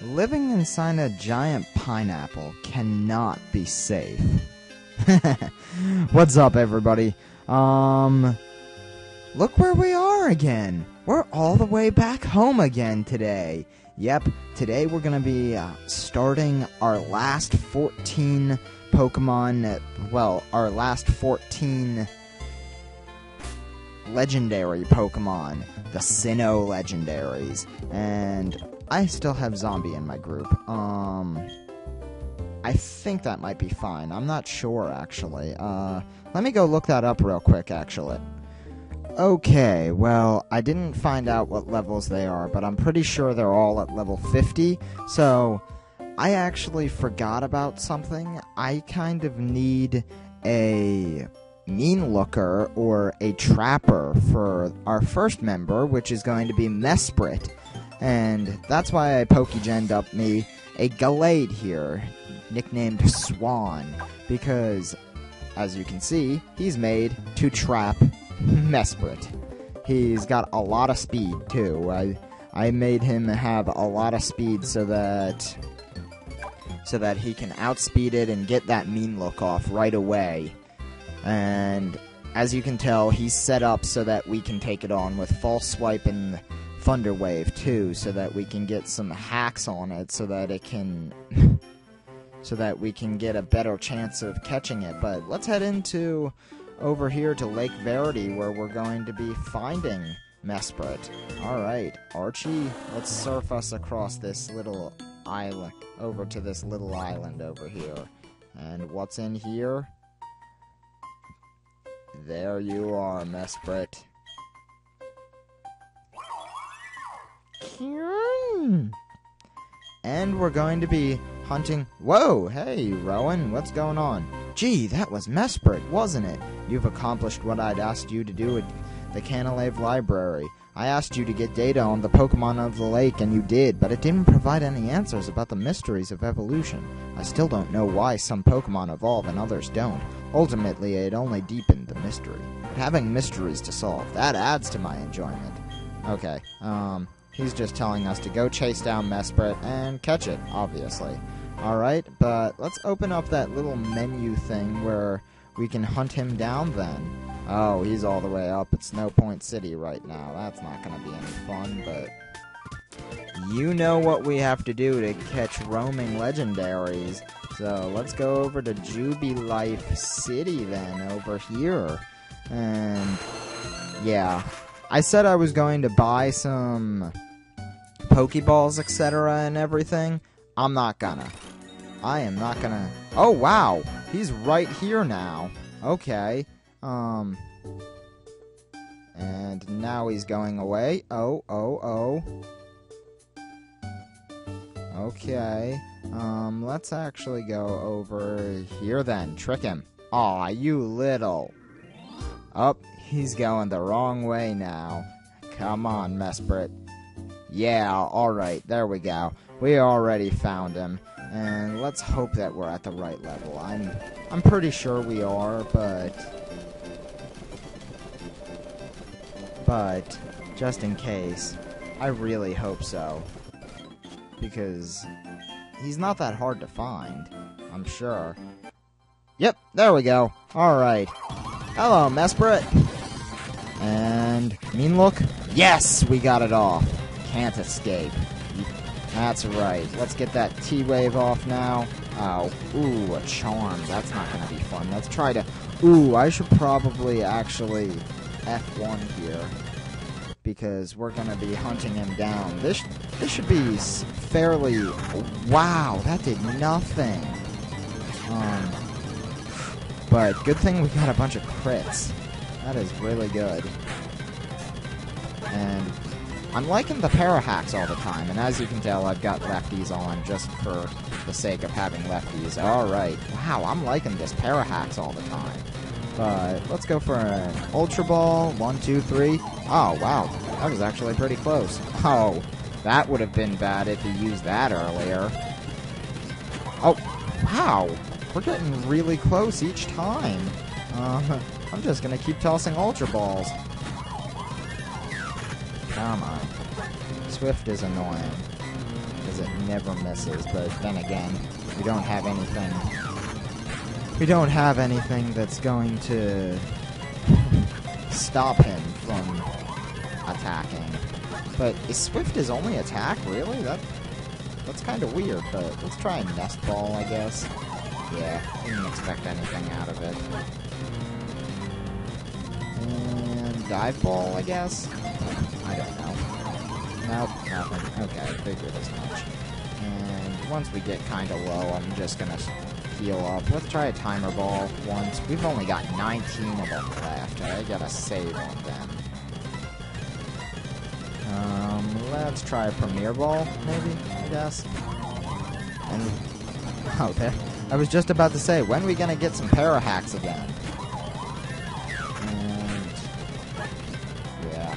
Living inside a giant pineapple cannot be safe. What's up, everybody? Look where we are again. We're all the way back home again today. Yep, today we're gonna be starting our last 14 Pokemon, our last 14 legendary Pokemon, the Sinnoh legendaries. And I still have Zombie in my group. I think that might be fine. I'm not sure, actually. Let me go look that up real quick, actually. Okay, well, I didn't find out what levels they are, but I'm pretty sure they're all at level 50, so I actually forgot about something. I kind of need a mean looker or a trapper for our first member, which is going to be Mesprit, and that's why I Pokegen'd up me a Gallade here, nicknamed Swan, because, as you can see, he's made to trap Mesprit. He's got a lot of speed too. I made him have a lot of speed so that he can outspeed it and get that mean look off right away. And as you can tell, he's set up so that we can take it on with False Swipe and Thunder Wave too, so that we can get some hacks on it so that it can so that we can get a better chance of catching it. But let's head into over here to Lake Verity, where we're going to be finding Mesprit. Alright, Archie, let's surf us across this little island, over to this little island over here. And what's in here? There you are, Mesprit. And we're going to be hunting... Whoa, hey, Rowan, what's going on? Gee, that was Mesprit, wasn't it? You've accomplished what I'd asked you to do at the Canalave Library. I asked you to get data on the Pokemon of the lake, and you did, but it didn't provide any answers about the mysteries of evolution. I still don't know why some Pokemon evolve and others don't. Ultimately, it only deepened the mystery. But having mysteries to solve, that adds to my enjoyment. Okay, he's just telling us to go chase down Mesprit and catch it, obviously. Alright, but let's open up that little menu thing where we can hunt him down then. Oh, he's all the way up at Snow Point City right now. That's not going to be any fun, but you know what we have to do to catch roaming legendaries. So let's go over to Jubilife City then, over here. And yeah, I said I was going to buy some Pokeballs, etc. and everything. I'm not gonna. I am not gonna. Oh, wow. He's right here now. Okay. And now he's going away. Oh. Okay. Let's actually go over here then. Trick him. Aw, you little. Oh, he's going the wrong way now. Come on, Mesprit. Yeah, alright, there we go. We already found him. And let's hope that we're at the right level. I'm pretty sure we are, but just in case, I really hope so. Because he's not that hard to find, I'm sure. Yep, there we go. Alright. Hello, Mesprit. And mean look? Yes, we got it off. Can't escape. That's right. Let's get that T-Wave off now. Oh, ooh, a Charm. That's not going to be fun. Let's try to... Ooh, I should probably actually F1 here, because we're going to be hunting him down. This should be fairly... Wow, that did nothing. But good thing we got a bunch of crits. That is really good. And I'm liking the Parahacks all the time, and as you can tell, I've got lefties on just for the sake of having lefties. Alright. Wow, I'm liking this Parahacks all the time. But let's go for an Ultra Ball. 1, 2, 3. Oh, wow. That was actually pretty close. Oh, that would have been bad if he used that earlier. Oh, wow. We're getting really close each time. I'm just going to keep tossing Ultra Balls. Come on. Swift is annoying. because it never misses. But then again, we don't have anything. We don't have anything that's going to stop him from attacking. But is Swift his only attack? Really? That's kind of weird, but let's try a Nest Ball, I guess. Yeah, didn't expect anything out of it. And Dive Ball, I guess? I don't know. Nope, nothing. Okay, I figured as much. And once we get kind of low, I'm just gonna heal up. Let's try a Timer Ball once. We've only got 19 of them left. I gotta save on them. Let's try a Premier Ball, maybe, I guess. And, oh, there. I was just about to say, when are we gonna get some Para-Hacks again? And, yeah.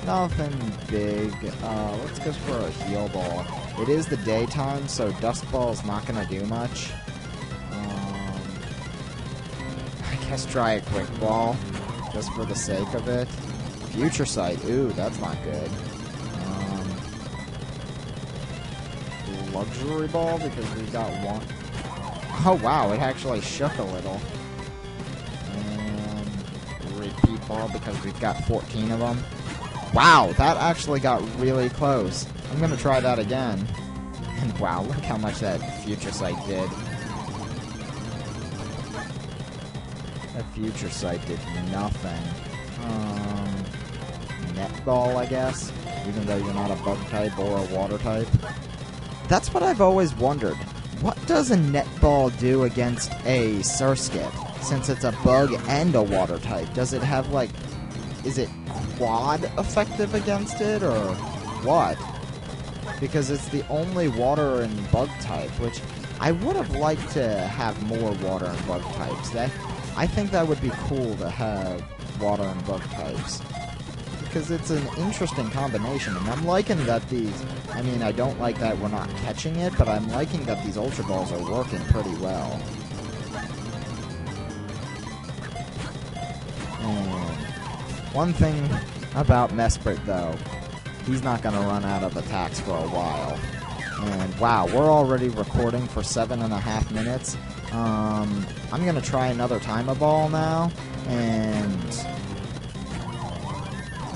Nothing big. Let's go for a Heal Ball. It is the daytime, so Dust Ball's not gonna do much. I guess try a Quick Ball, just for the sake of it. Future Sight, ooh, that's not good. Luxury Ball, because we got one. Oh wow, it actually shook a little. And Repeat Ball, because we've got 14 of them. Wow, that actually got really close. I'm gonna try that again. And wow, look how much that Future Sight did. That Future Sight did nothing. Net Ball, I guess, even though you're not a bug type or a water type. That's what I've always wondered. What does a Net Ball do against a Surskit, since it's a bug and a water type? Does it have, like, is it quad effective against it, or what? Because it's the only water and bug type, which I would have liked to have more water and bug types. I think that would be cool to have water and bug types, because it's an interesting combination, and I'm liking that these, I mean, I don't like that we're not catching it, but I'm liking that these Ultra Balls are working pretty well. And one thing about Mesprit, though, he's not going to run out of attacks for a while. And wow, we're already recording for 7.5 minutes. I'm going to try another Timer Ball now, and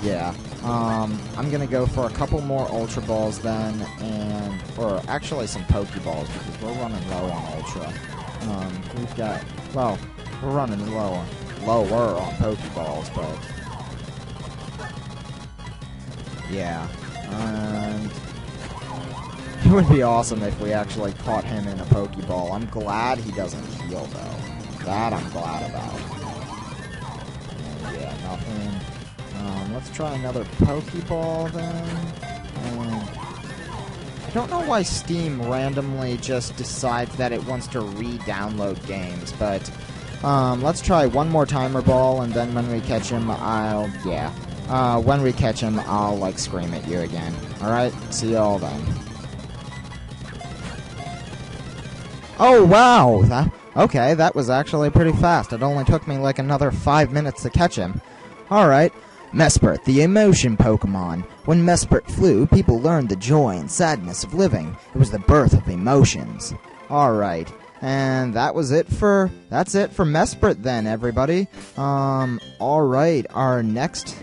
yeah, I'm gonna go for a couple more Ultra Balls then, or actually some Pokeballs, because we're running low on Ultra. We've got, well, we're running lower on Pokeballs, but yeah, and it would be awesome if we actually caught him in a Pokeball. I'm glad he doesn't heal, though. That I'm glad about. And yeah, nothing. Let's try another Pokeball then. I don't know why Steam randomly just decides that it wants to re-download games, but let's try one more Timer Ball, and then when we catch him, when we catch him, I'll, like, scream at you again. Alright? See y'all then. Oh, wow! Okay, that was actually pretty fast. It only took me, like, another 5 minutes to catch him. Alright. Mesprit, the emotion Pokemon. When Mesprit flew, people learned the joy and sadness of living. It was the birth of emotions. Alright. And that's it for Mesprit then, everybody. Alright, our next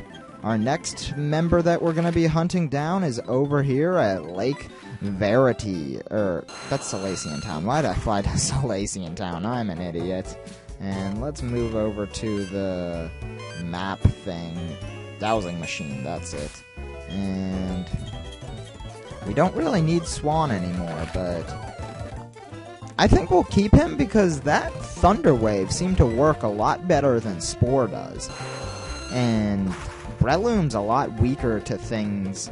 member that we're gonna be hunting down is over here at Lake Verity. That's Salacian Town. Why'd I fly to Salacian Town? I'm an idiot. And let's move over to the map thing. Dowsing machine, that's it. And we don't really need Swan anymore, but I think we'll keep him because that Thunder Wave seemed to work a lot better than Spore does. And Breloom's a lot weaker to things.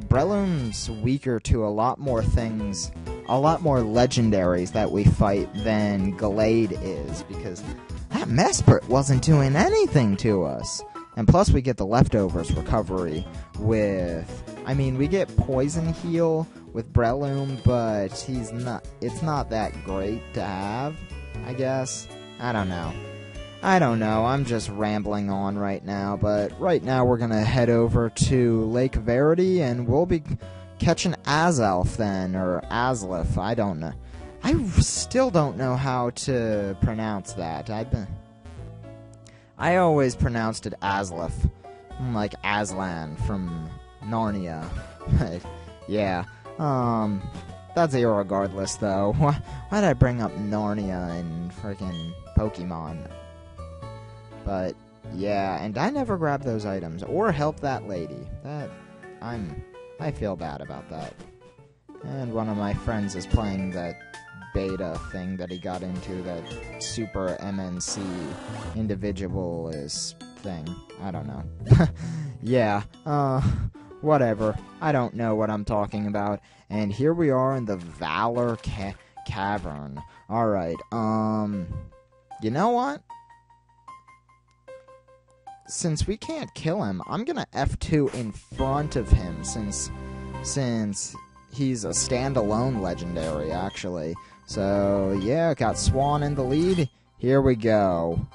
Breloom's weaker to a lot more things, a lot more legendaries that we fight than Gallade is, because that Mesprit wasn't doing anything to us. And plus we get the leftovers recovery with, I mean, we get Poison Heal with Breloom, but it's not that great to have, I guess. I don't know, I'm just rambling on right now, but right now we're gonna head over to Lake Verity, and we'll be catch an Azelf then, or Azelf, I don't know. I still don't know how to pronounce that. I always pronounced it Azelf, like Aslan from Narnia. Yeah, that's irregardless though. Why'd I bring up Narnia and freaking Pokemon? But yeah, and I never grabbed those items or helped that lady. I feel bad about that. And one of my friends is playing that beta thing that he got into, that super MNC individualist thing. I don't know. Yeah, whatever. I don't know what I'm talking about. And here we are in the Valor Cavern. Alright, you know what? Since we can't kill him, I'm gonna F2 in front of him, since he's a standalone legendary, actually. So, yeah, got Swan in the lead. Here we go.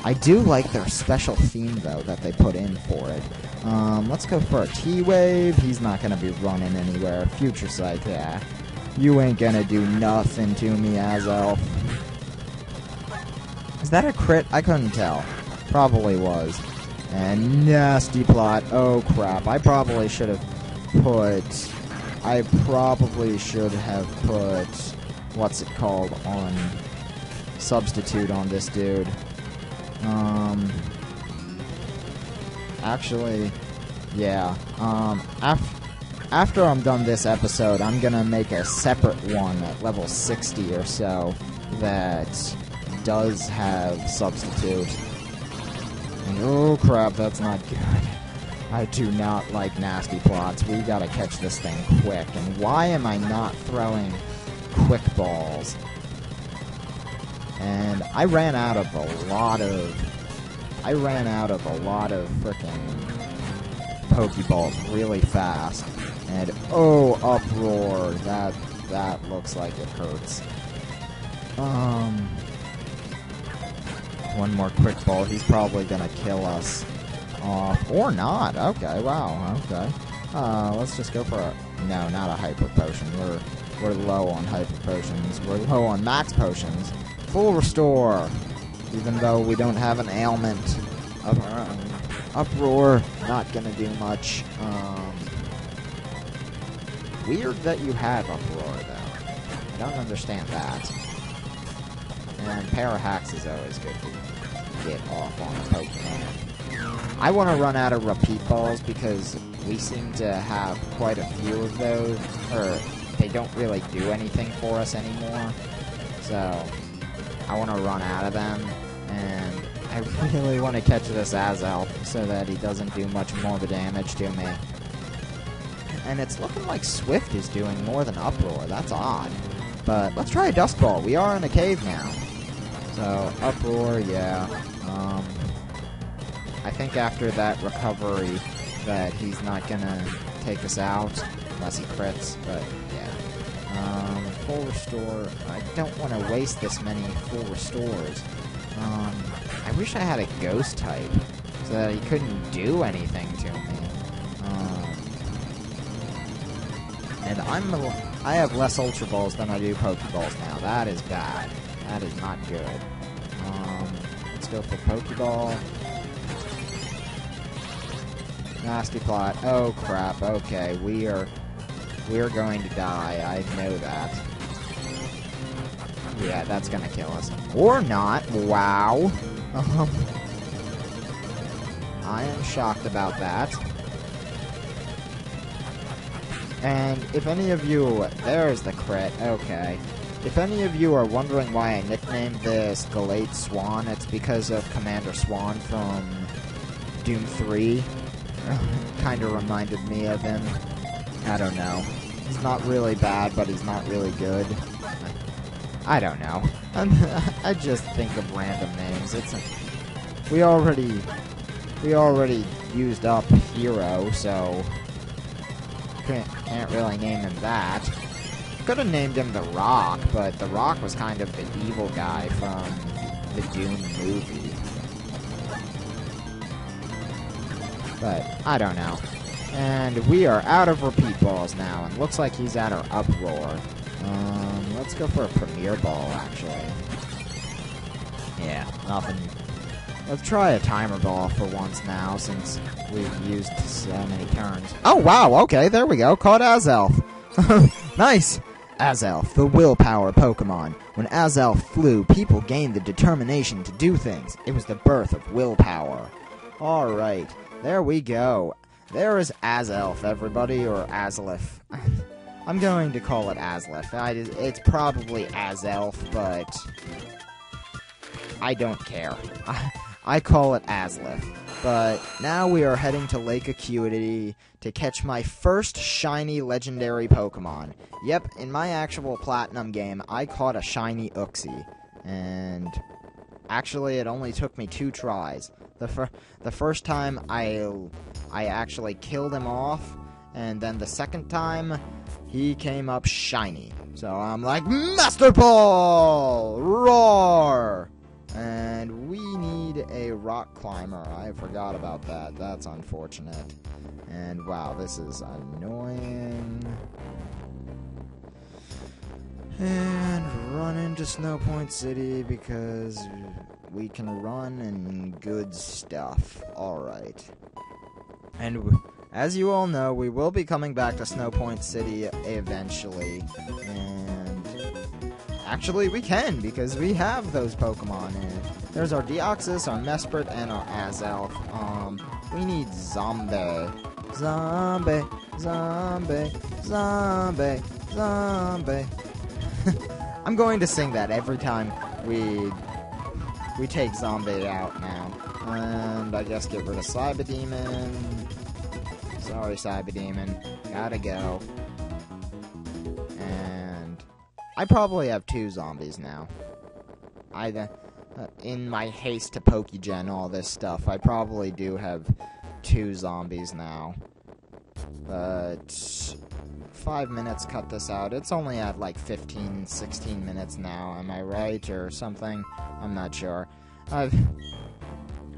I do like their special theme, though, that they put in for it. Let's go for a T-Wave. He's not gonna be running anywhere. Future Sight, yeah. You ain't gonna do nothing to me, Azelf. Is that a crit? I couldn't tell. Probably was. And nasty plot. Oh crap. I probably should have put... what's it called, on substitute on this dude. Actually, yeah. After I'm done this episode, I'm gonna make a separate one at level 60 or so that does have substitute. And oh crap, that's not good. I do not like nasty plots. We gotta catch this thing quick. And why am I not throwing quick balls? And I ran out of a lot of frickin' Pokeballs really fast. And oh, Uproar, that looks like it hurts. One more quick ball. He's probably gonna kill us off. Or not. Okay, wow, okay. Let's just go for a... No, not a Hyper Potion. We're low on Hyper Potions. We're low on Max Potions. Full Restore. Even though we don't have an ailment of our own. Uproar, not gonna do much. Weird that you have Uproar, though. I don't understand that. And Parahax is always good to get off on a Pokemon. I want to run out of Repeat Balls because we seem to have quite a few of those, or they don't really do anything for us anymore. So, I want to run out of them, and I really want to catch this Azelf so that he doesn't do much more damage to me. And it's looking like Swift is doing more than Uproar. That's odd. But let's try a Dust Ball. We are in a cave now. So, Uproar, yeah. I think after that recovery that he's not gonna take us out unless he crits, but yeah. Full Restore. I don't want to waste this many full restores. I wish I had a Ghost type so that he couldn't do anything to me. And I have less Ultra Balls than I do Pokeballs now. That is bad. That is not good. Let's go for Pokeball. Nasty plot. Oh crap. Okay, we are going to die. I know that. Yeah, that's gonna kill us. Or not. Wow. I am shocked about that. And if any of you... There's the crit. Okay. If any of you are wondering why I nicknamed this Galate Swan, it's because of Commander Swan from Doom 3. Kind of reminded me of him. I don't know. He's not really bad, but he's not really good. I don't know. I just think of random names. We already used up Hero, so can't really name him that. Could have named him The Rock, but The Rock was kind of the evil guy from the Doom movie. But I don't know. And we are out of repeat balls now, and looks like he's at our uproar. Let's go for a premier ball, actually. Yeah, nothing. Let's try a timer ball for once now, since we've used so many turns. Oh, wow, okay, there we go. Caught Azelf. Nice! Azelf, the willpower Pokemon. When Azelf flew, people gained the determination to do things. It was the birth of willpower. Alright, there we go. There is Azelf, everybody, or Azelf. I'm going to call it Azelf. It's probably Azelf, but I don't care. I call it Azelf. But now we are heading to Lake QOTD to catch my first shiny legendary Pokemon. Yep, in my actual Platinum game, I caught a shiny Uxie. And actually, it only took me 2 tries. The first time, I actually killed him off. And then the second time, he came up shiny. So I'm like, Master Ball! Roar! And we need a rock climber. I forgot about that. That's unfortunate. And wow, this is annoying. And run into Snow Point City because we can run and good stuff. Alright. And as you all know, we will be coming back to Snow Point City eventually. And actually, we can, because we have those Pokemon in it. There's our Deoxys, our Mesprit, and our Azelf. We need Zombie. Zombie, Zombie, Zombie, Zombie. I'm going to sing that every time we take Zombie out now. And I guess get rid of Cyberdemon. Sorry, Cyberdemon. Gotta go. And I probably have 2 zombies now. In my haste to Pokegen all this stuff, I probably do have 2 zombies now. But 5 minutes cut this out. It's only at like 15, 16 minutes now. Am I right or something? I'm not sure.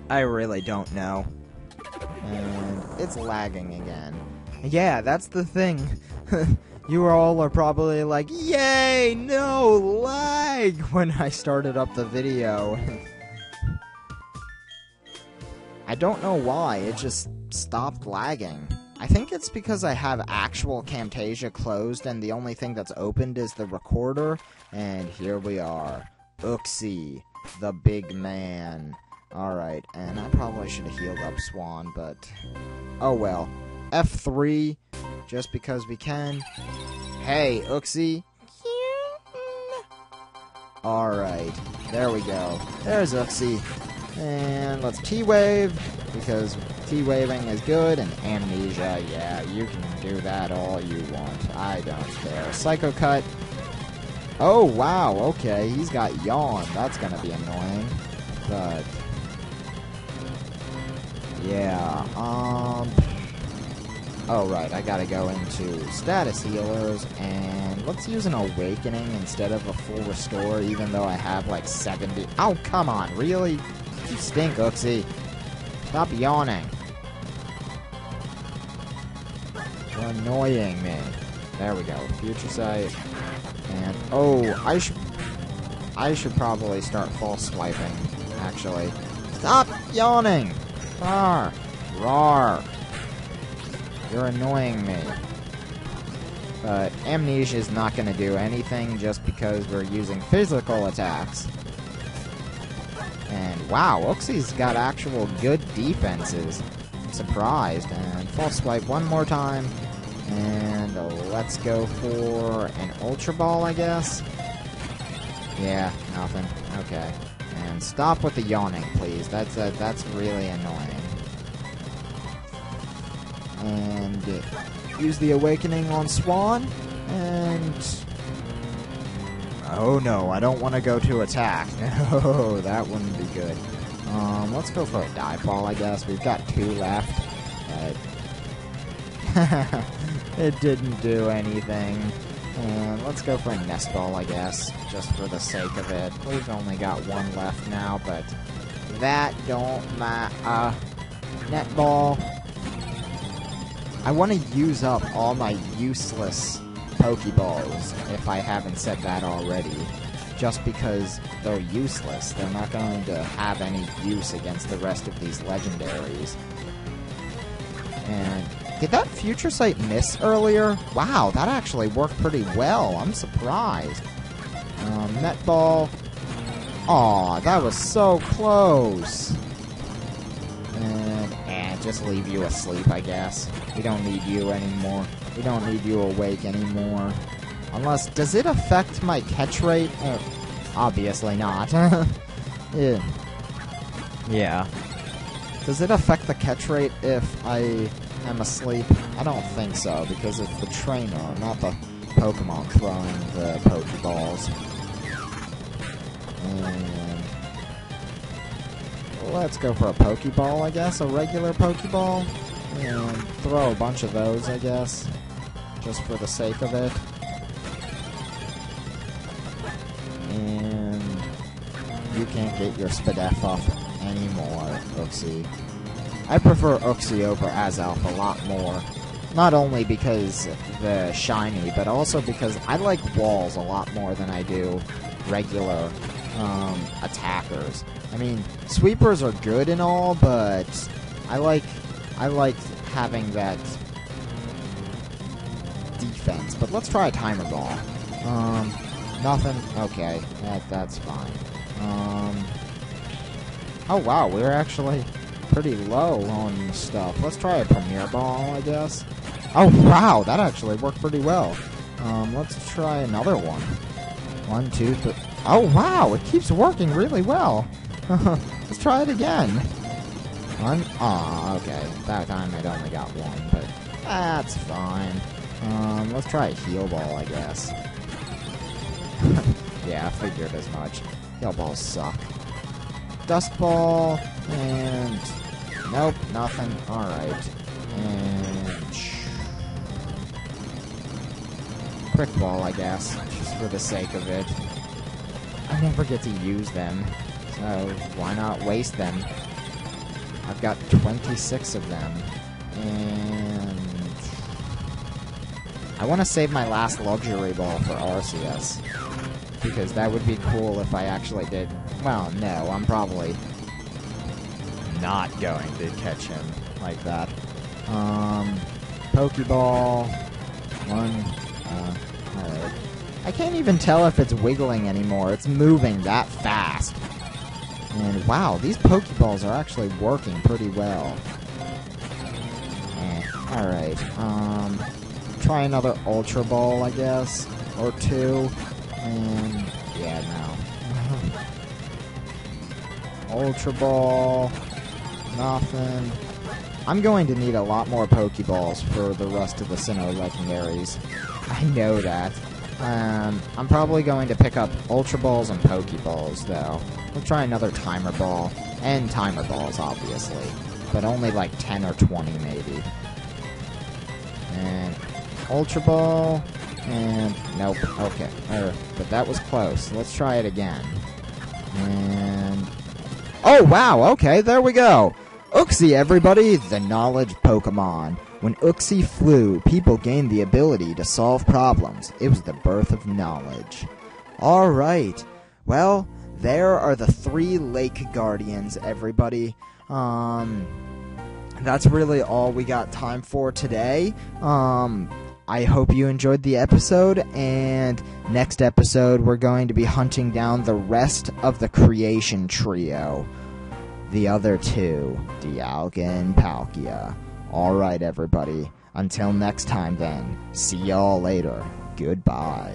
I really don't know. And it's lagging again. Yeah, that's the thing. You all are probably like, yay, no lag, when I started up the video. I don't know why, it just stopped lagging. I think it's because I have actual Camtasia closed and the only thing that's opened is the recorder. And here we are. Uxie, the big man. Alright, and I probably should have healed up Swan, but oh well. F3, just because we can. Hey, Uxie. Alright, there we go. There's Uxie. And let's T-Wave, because T-Waving is good, and Amnesia, yeah, you can do that all you want. I don't care. Psycho Cut. Oh, wow, okay, he's got Yawn. That's gonna be annoying. But yeah, oh, right, I gotta go into status healers, and let's use an Awakening instead of a full restore, even though I have like 70. Oh, come on, really? You stink, Uxie. Stop yawning. You're annoying me. There we go, Future Sight. And, oh, I should probably start false swiping, actually. Stop yawning! Rawr! Rawr! You're annoying me. But Amnesia is not going to do anything just because we're using physical attacks. And wow, Uxie's got actual good defenses. I'm surprised. And false swipe one more time. And let's go for an Ultra Ball, I guess. Yeah, nothing. Okay. And stop with the yawning, please. That's really annoying. And use the Awakening on Swan. And oh no, I don't want to go to attack. No, that wouldn't be good. Let's go for a Dive Ball, I guess. We've got 2 left. But it didn't do anything. And let's go for a Nest Ball, I guess, just for the sake of it. We've only got 1 left now, but that don't matter. Net Ball. I want to use up all my useless Pokeballs, if I haven't said that already. Just because they're useless. They're not going to have any use against the rest of these legendaries. And did that Future Sight miss earlier? Wow, that actually worked pretty well. I'm surprised. Net Ball. Aw, that was so close. And just leave you asleep, I guess. We don't need you anymore. We don't need you awake anymore. Unless, does it affect my catch rate? Obviously not. Yeah. Yeah. Does it affect the catch rate if I am asleep? I don't think so, because it's the trainer, not the Pokemon throwing the Pokeballs. And let's go for a Pokeball, I guess. A regular Pokeball. And throw a bunch of those, I guess. Just for the sake of it. And you can't get your Spadef up anymore, Uxie. I prefer Uxie over Azelf a lot more. Not only because the shiny, but also because I like walls a lot more than I do regular attackers. I mean, sweepers are good and all, but I like having that defense. But let's try a timer ball. Nothing. Okay, that's fine. Oh wow, we're actually pretty low on stuff. Let's try a Premier Ball, I guess. Oh wow, that actually worked pretty well. Let's try another one. 1, 2, 3. Oh wow, it keeps working really well. Let's try it again. Okay. That time I'd only got one, but that's fine. Let's try a Heal Ball, I guess. Yeah, I figured as much. Heal Balls suck. Dust Ball, and nope, nothing. Alright. And Quick Ball, I guess, just for the sake of it. I never get to use them, so why not waste them? I've got 26 of them, and I want to save my last Luxury Ball for RCS, because that would be cool if I actually did. Well, no, I'm probably not going to catch him like that. Pokeball. One. Alright. I can't even tell if it's wiggling anymore. It's moving that fast. And wow, these Pokeballs are actually working pretty well. Alright. Try another Ultra Ball, I guess. Or two. And yeah, no. Ultra Ball. Nothing. I'm going to need a lot more Pokeballs for the rest of the Sinnoh legendaries. I know that. I'm probably going to pick up Ultra Balls and Pokeballs, though. We'll try another Timer Ball. And Timer Balls, obviously. But only like 10 or 20, maybe. And Ultra Ball. And nope. Okay. But that was close. Let's try it again. And oh, wow. Okay, there we go. Uxie, everybody, the knowledge Pokemon. When Uxie flew, people gained the ability to solve problems. It was the birth of knowledge. Alright. Well, there are the 3 Lake Guardians, everybody. That's really all we got time for today. I hope you enjoyed the episode, and next episode we're going to be hunting down the rest of the Creation Trio. The other 2, Dialga and Palkia. Alright, everybody. Until next time, then. See y'all later. Goodbye.